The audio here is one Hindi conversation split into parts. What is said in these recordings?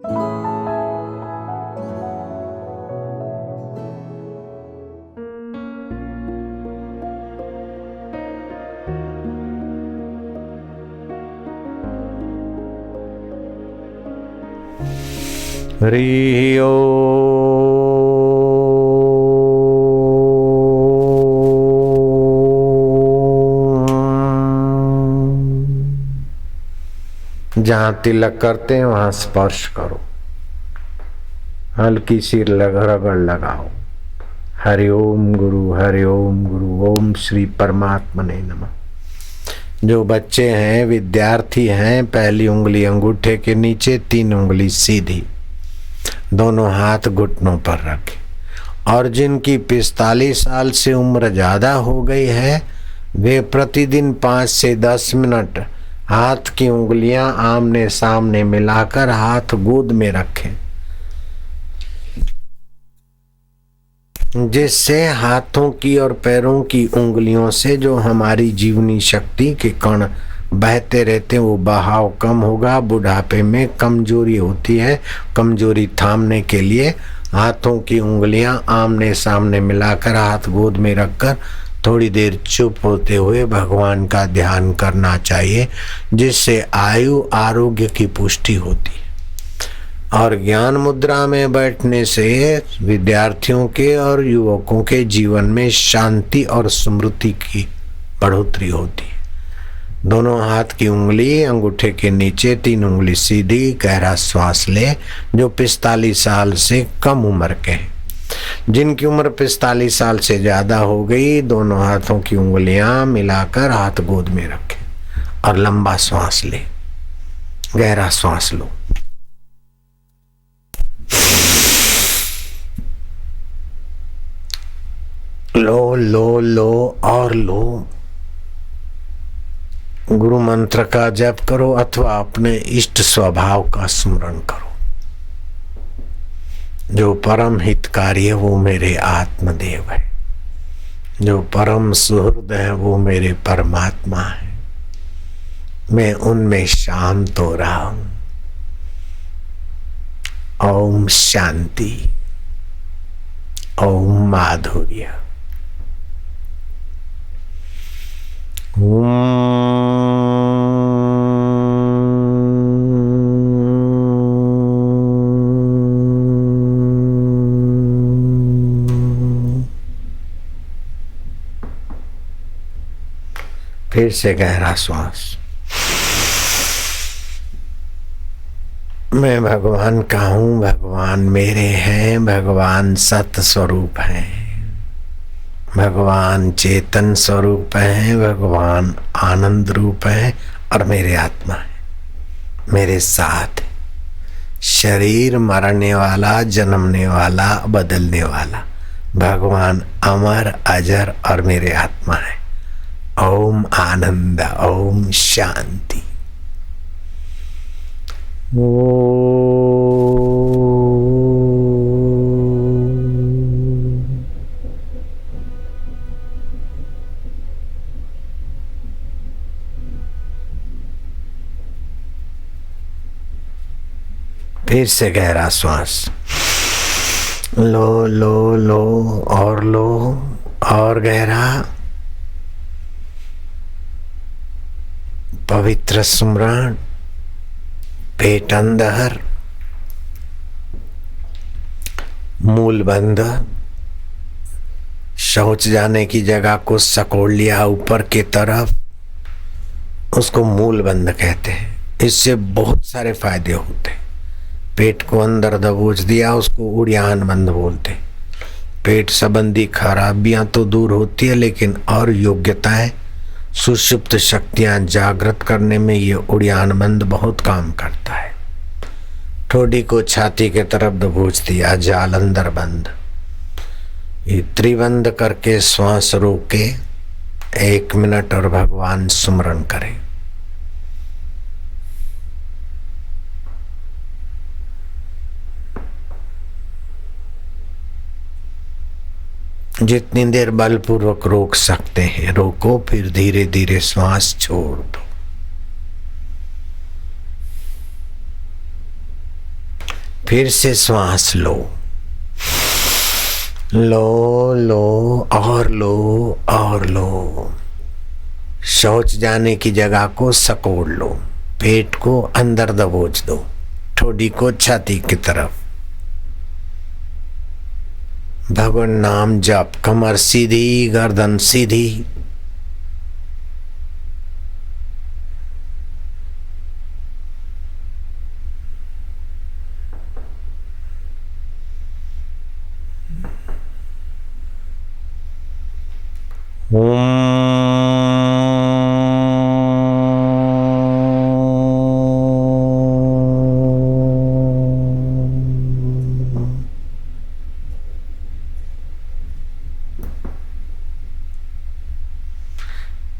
हरि ओम। जहां तिलक करते हैं वहां स्पर्श करो, हल्की सी रगड़ लगाओ। हरि ओम गुरु, हरि ओम गुरु, ओम श्री परमात्मने नमः। जो बच्चे हैं, विद्यार्थी हैं, पहली उंगली अंगूठे के नीचे, 3 उंगली सीधी, दोनों हाथ घुटनों पर रखे। और जिनकी 45 साल से उम्र ज्यादा हो गई है, वे प्रतिदिन 5 से 10 मिनट हाथ की उंगलियां आमने सामने मिलाकर हाथ गोद में रखें, जिससे हाथों की और पैरों की उंगलियों से जो हमारी जीवनी शक्ति के कण बहते रहते हैं वो बहाव कम होगा। बुढ़ापे में कमजोरी होती है, कमजोरी थामने के लिए हाथों की उंगलियां आमने सामने मिलाकर हाथ गोद में रखकर थोड़ी देर चुप होते हुए भगवान का ध्यान करना चाहिए, जिससे आयु आरोग्य की पुष्टि होती है। और ज्ञान मुद्रा में बैठने से विद्यार्थियों के और युवकों के जीवन में शांति और स्मृति की बढ़ोतरी होती है। दोनों हाथ की उंगली अंगूठे के नीचे, 3 उंगली सीधी, गहरा श्वास ले। जो 45 साल से कम उम्र के हैं, जिनकी उम्र 45 साल से ज्यादा हो गई, दोनों हाथों की उंगलियां मिलाकर हाथ गोद में रखें और लंबा श्वास ले, गहरा श्वास लो। लो लो लो और लो। गुरु मंत्र का जप करो अथवा अपने इष्ट स्वभाव का स्मरण करो। जो परम हितकारी है वो मेरे आत्मदेव है, जो परम सुहृद है वो मेरे परमात्मा है। मैं उनमें शांत हो रहा हूं। ओम शांति, ओम माधुर्य, फिर से गहरा श्वास। मैं भगवान का हूं, भगवान मेरे हैं, भगवान सत स्वरूप हैं, भगवान चेतन स्वरूप है, भगवान आनंद रूप है और मेरे आत्मा है, मेरे साथ। शरीर मरने वाला, जन्मने वाला, बदलने वाला, भगवान अमर अजर और मेरे आत्मा है। ओम आनंद, ओम शांति। फिर से गहरा श्वास लो लो लो और गहरा। पवित्र स्मरण, पेट अंदर, मूल बंद। शौच जाने की जगह को सकोड़ लिया ऊपर की तरफ, उसको मूल बंद कहते हैं। इससे बहुत सारे फायदे होते हैं। पेट को अंदर दबोच दिया, उसको उड़ियान बंद बोलते। पेट संबंधी खराबियां तो दूर होती है, लेकिन और योग्यताएं, सुषुप्त शक्तियां जागृत करने में ये उड़ियान बंद बहुत काम करता है। ठोडी को छाती के तरफ दबोच दिया, जाल अंदर बंद। ये त्रिबंध करके श्वास रोके 1 मिनट और भगवान स्मरण करें। जितनी देर बलपूर्वक रोक सकते हैं रोको, फिर धीरे धीरे श्वास छोड़ दो। फिर से श्वास लो, लो लो और लो और लो। शौच जाने की जगह को सकोड़ लो, पेट को अंदर दबोच दो, ठोडी को छाती की तरफ। भगवान नाम जप, कमर सीधी, गर्दन सीधी।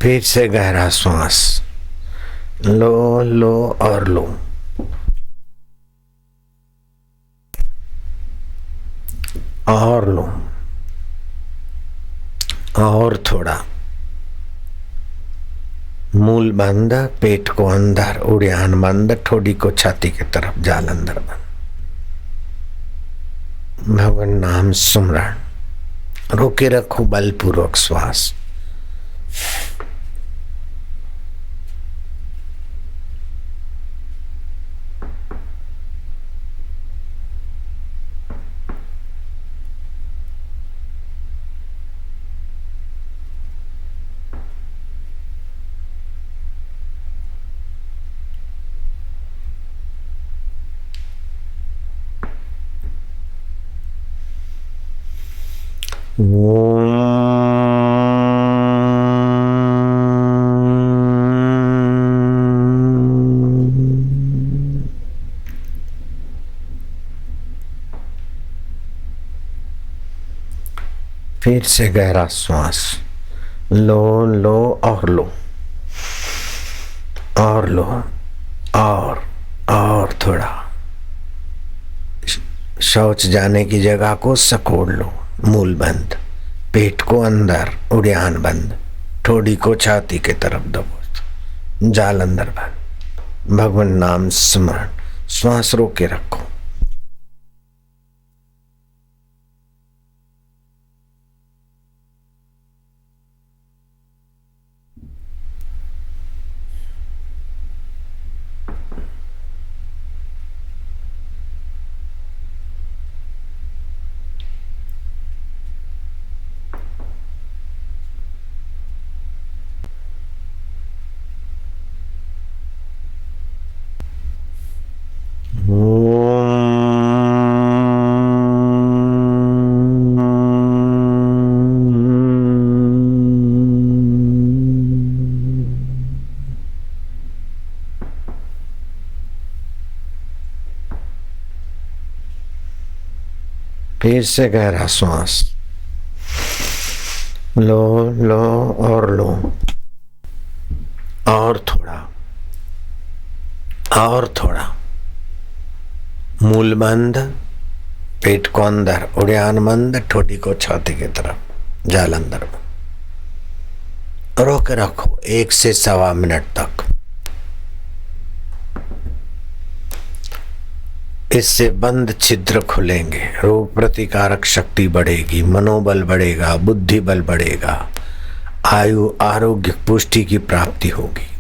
फिर से गहरा श्वास लो, लो और लो। और लो और थोड़ा। मूल बंद, पेट को अंदर, उड़ान बंद, ठोडी को छाती की तरफ, जाल अंदर बंद। भगवान नाम सुमरण, रोके रखो बलपूर्वक श्वास। फिर से गहरा श्वास लो, लो और लो और लो और थोड़ा। शौच जाने की जगह को सकोड़ लो, मूल बंद, पेट को अंदर, उड़ान बंद, ठोडी को छाती की तरफ दबो, जाल अंदर बंद। भगवान नाम स्मरण, श्वास रोके रखो। फिर से गहरा श्वास लो, लो और लो और थोड़ा और थोड़ा। मूल बंद, पेट को अंदर, उड़ान बंद, ठोडी को छाती की तरफ, जाल अंदर। रोक रखो 1 से 1.25 मिनट तक। इससे बंद छिद्र खुलेंगे, रोग प्रतिकारक शक्ति बढ़ेगी, मनोबल बढ़ेगा, बुद्धि बल बढ़ेगा, आयु आरोग्य पुष्टि की प्राप्ति होगी।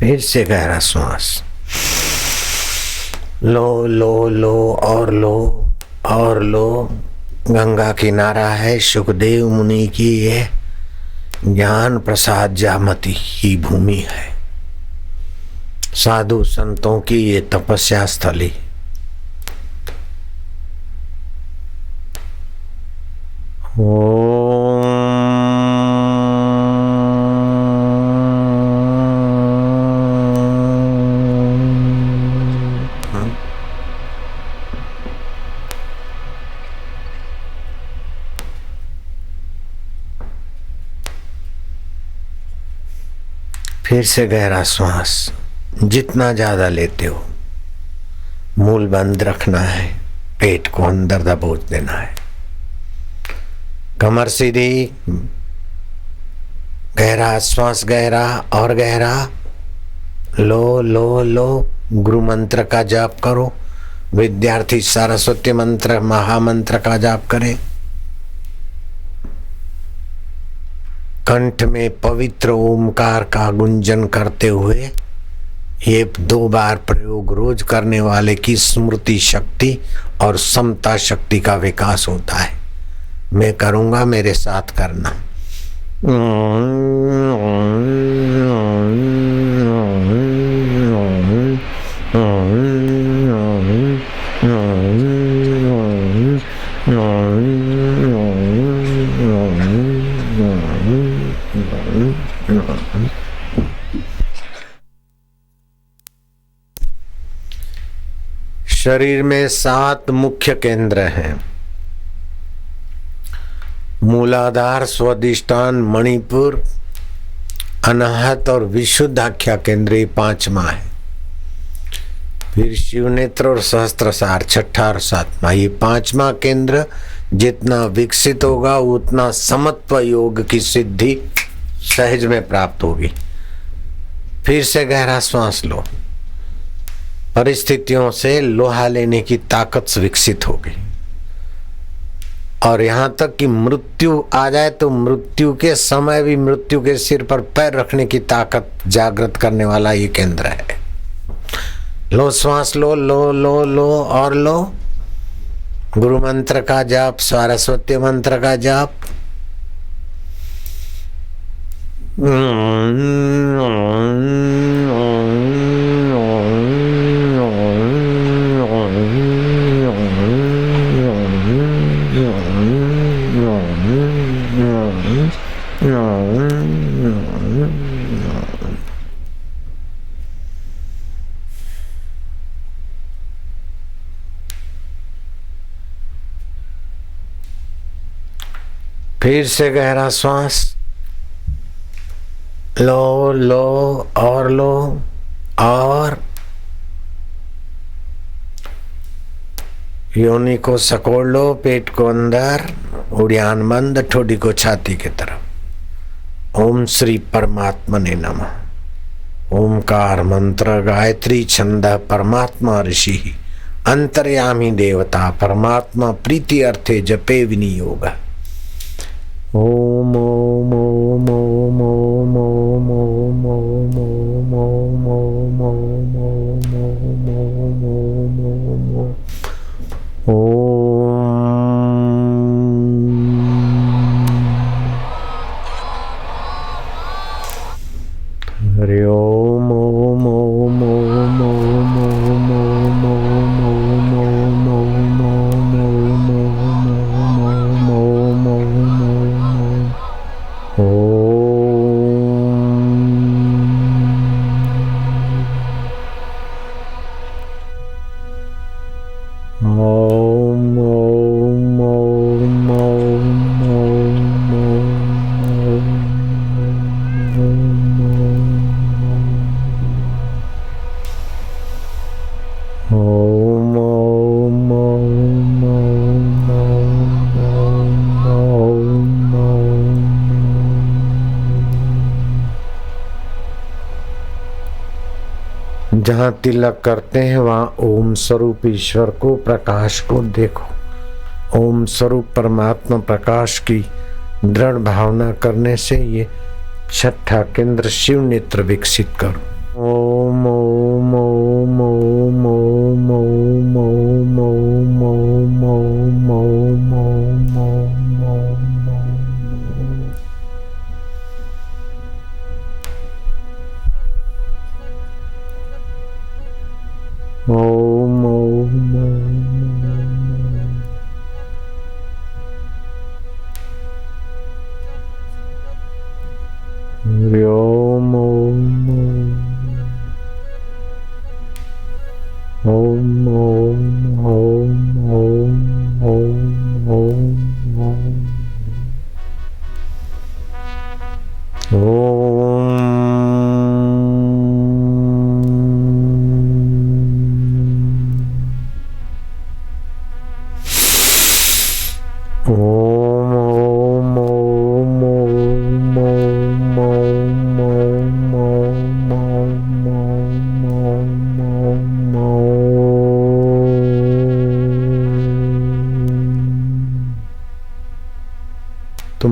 फिर से गहरा श्वास लो, लो लो और लो और लो। गंगा किनारा है, सुखदेव मुनि की ये ज्ञान प्रसाद जामती की भूमि है, साधु संतों की ये तपस्या स्थली। फिर से गहरा श्वास, जितना ज्यादा लेते हो मूल बंद रखना है, पेट को अंदर दबोच देना है, कमर सीधी, गहरा श्वास, गहरा और गहरा, लो लो लो। गुरु मंत्र का जाप करो, विद्यार्थी सरस्वती मंत्र महामंत्र का जाप करें, कंठ में पवित्र ओमकार का गुंजन करते हुए ये 2 बार प्रयोग रोज करने वाले की स्मृति शक्ति और समता शक्ति का विकास होता है। मैं करूंगा, मेरे साथ करना। शरीर में 7 मुख्य केंद्र हैं। मूलाधार, स्वादिष्टान, मणिपुर, अनाहत और विशुद्धाख्या केंद्र, ये 5वां है। फिर शिव नेत्र और सहस्त्रसार 6ठा और 7वां। ये 5वां केंद्र जितना विकसित होगा उतना समत्व योग की सिद्धि सहज में प्राप्त होगी। फिर से गहरा श्वास लो, परिस्थितियों से लोहा लेने की ताकत विकसित होगी और यहां तक कि मृत्यु आ जाए तो मृत्यु के समय भी मृत्यु के सिर पर पैर रखने की ताकत जागृत करने वाला ये केंद्र है। लो श्वास, लो लो लो लो और लो। गुरु मंत्र का जाप, सरस्वती मंत्र का जाप। फिर से गहरा श्वास, लो लो और लो और योनि को सकोड़ लो, पेट को अंदर, उड़ान बंद, ठोडी को छाती की तरफ। ओम श्री परमात्मने नमः। ओमकार मंत्र, गायत्री छंद, परमात्मा ऋषि, अंतर्यामी देवता, परमात्मा प्रीति अर्थे जपे विनियोग। ओम ओम ओम ओम ओम ओम ओम ओम ओम ओम ओम ओम ओम ओम ओम। हरि ओम ओम ओम ओम ओम ओम ओम ओम ओम ओम ओम ओम ओम ओम जहाँ तिलक करते हैं वहाँ ओम स्वरूप ईश्वर को, प्रकाश को देखो। ओम स्वरूप परमात्मा प्रकाश की दृढ़ भावना करने से ये 6ठा केंद्र शिव नेत्र विकसित करो। ओम ओम ओम ओम ओम ओम ओम ओम ओम ओम ओम ओम ओम ओम। ओम ओम हरि ओम ओम ओम ओम ओम ओम ओम ओम ओम।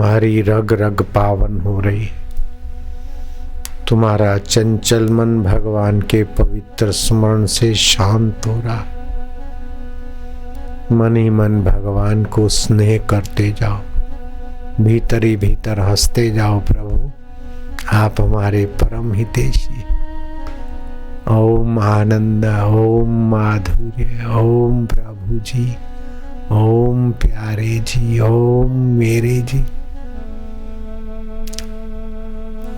तुम्हारी रग रग पावन हो रही, तुम्हारा चंचल मन भगवान के पवित्र स्मरण से शांत हो रहा। मन ही मन भगवान को स्नेह करते जाओ, भीतर ही भीतर हंसते जाओ, प्रभु आप हमारे परम हितैषी। ओम आनंद, ओम माधुर्य, ओम प्रभु जी, ओम प्यारे जी, ओम मेरे जी,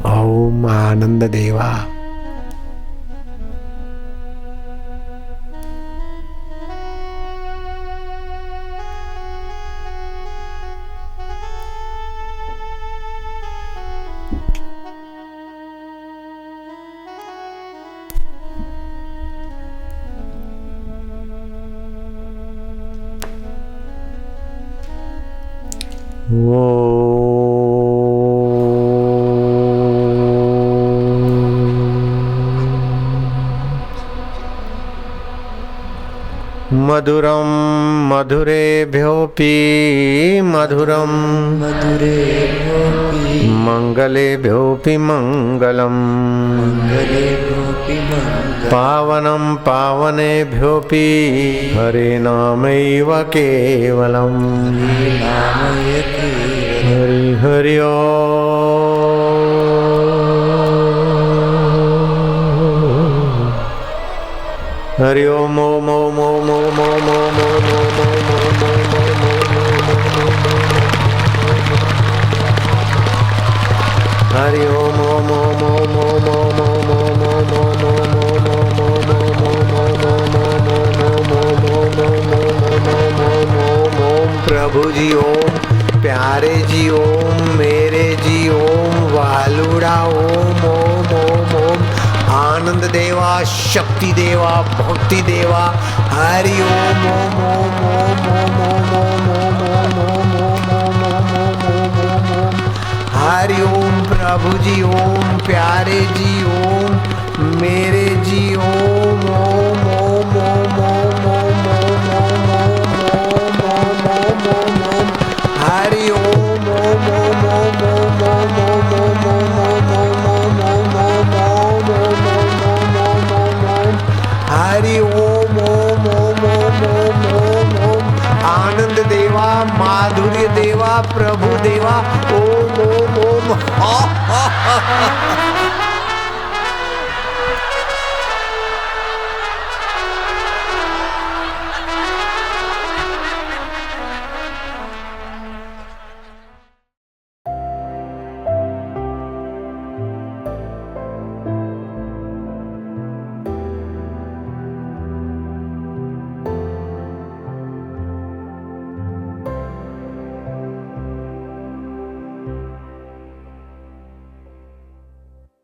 ओम आनंद देवा। मधुरम मधुरेभ्योऽपि मधुरम मधुरेभ्योऽपि मंगलेभ्योऽपि मंगलम, मंगलेभ्योऽपि मंगलम्। पावनं पावनेभ्योऽपि हरे नामैव केवलम्। नामय केवलम्। हरि हरि हरि ओम ओम ओम ओम ओम ओम ओम हरि ओम ओम ओम ओम ओम ओम ओम प्रभु जी, ओम प्यारे जी, ओम मेरे जी, ओम वालुड़ा, ओम ओम ओम ओम आनंद देवा, शक्ति देवा, भक्ति देवा, हरि ओम ओम ओम ओम ओम ओम ओम ओम ओम ओम ओम ओम ओम हरि ओम प्रभु जी, ओम प्यारे जी, ओम मेरे जी, ओम ओम ओम ओम ओम ओम ओम ओम ओम ओम हरि ओम ओम ओम ओम ओम ओम ओम हरि ओम ओम ओम ओम ओम ओम आनंद देवा, माधुर्य देवा, प्रभु देवा, ओम ओम ओम